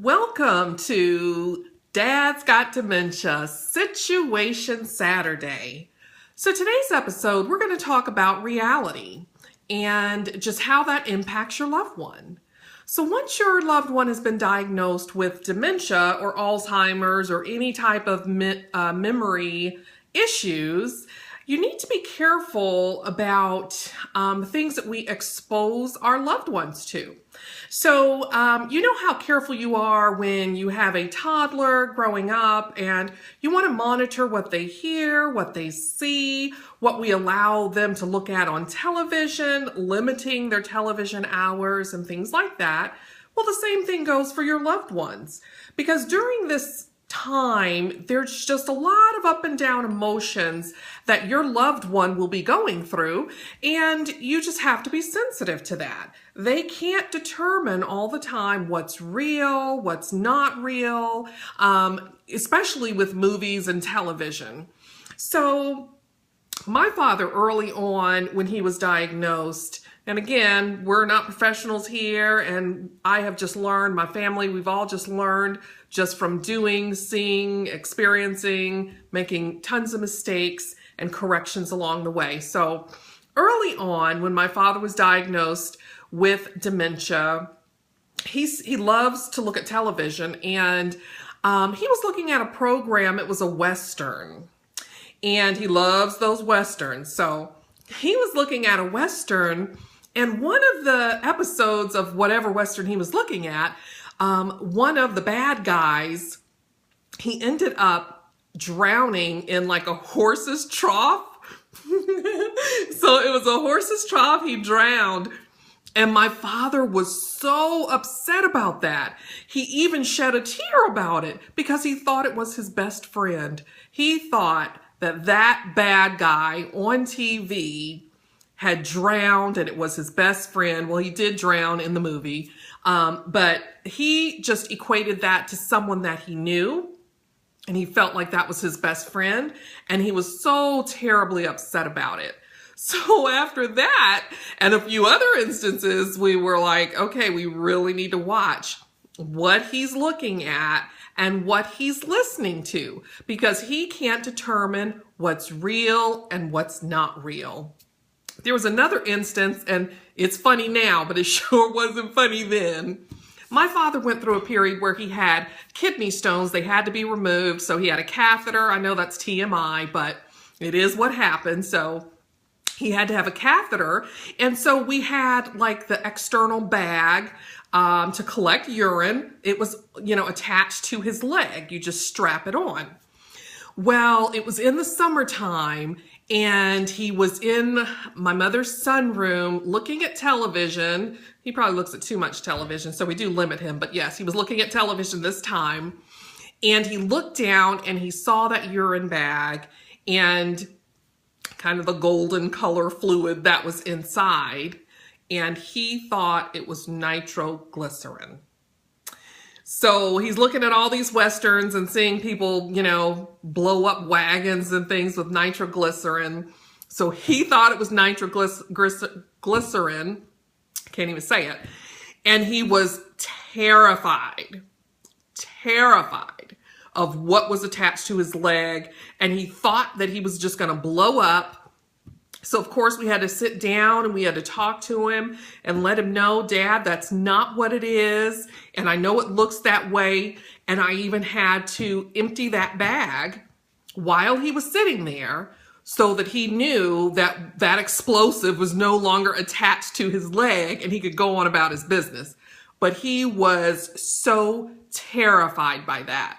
Welcome to Dad's Got Dementia Situation Saturday. So today's episode, we're going to talk about reality and just how that impacts your loved one. So once your loved one has been diagnosed with dementia or Alzheimer's or any type of memory issues, you need to be careful about things that we expose our loved ones to. So you know how careful you are when you have a toddler growing up and you want to monitor what they hear, what they see, what we allow them to look at on television, limiting their television hours and things like that. Well, the same thing goes for your loved ones, because during this time, there's just a lot of up and down emotions that your loved one will be going through, and you just have to be sensitive to that. They can't determine all the time what's real, what's not real, especially with movies and television. So my father, early on when he was diagnosed, and again, we're not professionals here, and I have just learned, my family, we've all just learned just from doing, seeing, experiencing, making tons of mistakes and corrections along the way. So early on, when my father was diagnosed with dementia, he loves to look at television, and he was looking at a program. It was a Western, and he loves those Westerns. So he was looking at a Western, and one of the episodes of whatever Western he was looking at, one of the bad guys, he ended up drowning in like a horse's trough. So it was a horse's trough. He drowned. And my father was so upset about that. He even shed a tear about it because he thought it was his best friend. He thought that that bad guy on TV had drowned and it was his best friend. Well, he did drown in the movie, but he just equated that to someone that he knew, and he felt like that was his best friend, and he was so terribly upset about it. So after that, and a few other instances, we were like, okay, we really need to watch what he's looking at and what he's listening to, because he can't determine what's real and what's not real. There was another instance, and it's funny now, but it sure wasn't funny then. My father went through a period where he had kidney stones. They had to be removed, so he had a catheter. I know that's TMI, but it is what happened. So he had to have a catheter, and so we had like the external bag to collect urine. It was, attached to his leg. You just strap it on. Well, it was in the summertime, and he was in my mother's sunroom looking at television. He probably looks at too much television, so we do limit him. But yes, he was looking at television this time. And he looked down and he saw that urine bag and kind of the golden color fluid that was inside. And he thought it was nitroglycerin. So he's looking at all these Westerns and seeing people, blow up wagons and things with nitroglycerin. So he thought it was nitroglycerin. Can't even say it. And he was terrified of what was attached to his leg. And he thought that he was just going to blow up. So of course we had to sit down and we had to talk to him and let him know, Dad, that's not what it is. And I know it looks that way. And I even had to empty that bag while he was sitting there so that he knew that that explosive was no longer attached to his leg and he could go on about his business. But he was so terrified by that.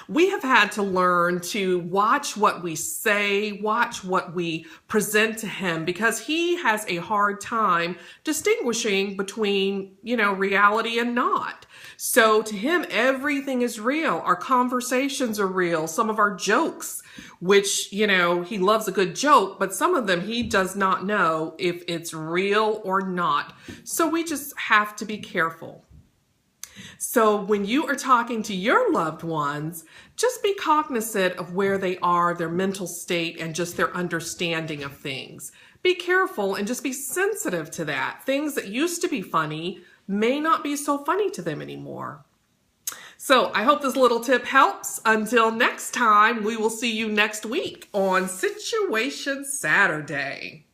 We have had to learn to watch what we say, watch what we present to him, because he has a hard time distinguishing between, reality and not. So to him, everything is real. Our conversations are real. Some of our jokes, which, he loves a good joke, but some of them he does not know if it's real or not. So we just have to be careful. So when you are talking to your loved ones, just be cognizant of where they are, their mental state, and just their understanding of things. Be careful and just be sensitive to that. Things that used to be funny may not be so funny to them anymore. So I hope this little tip helps. Until next time, we will see you next week on Situation Saturday.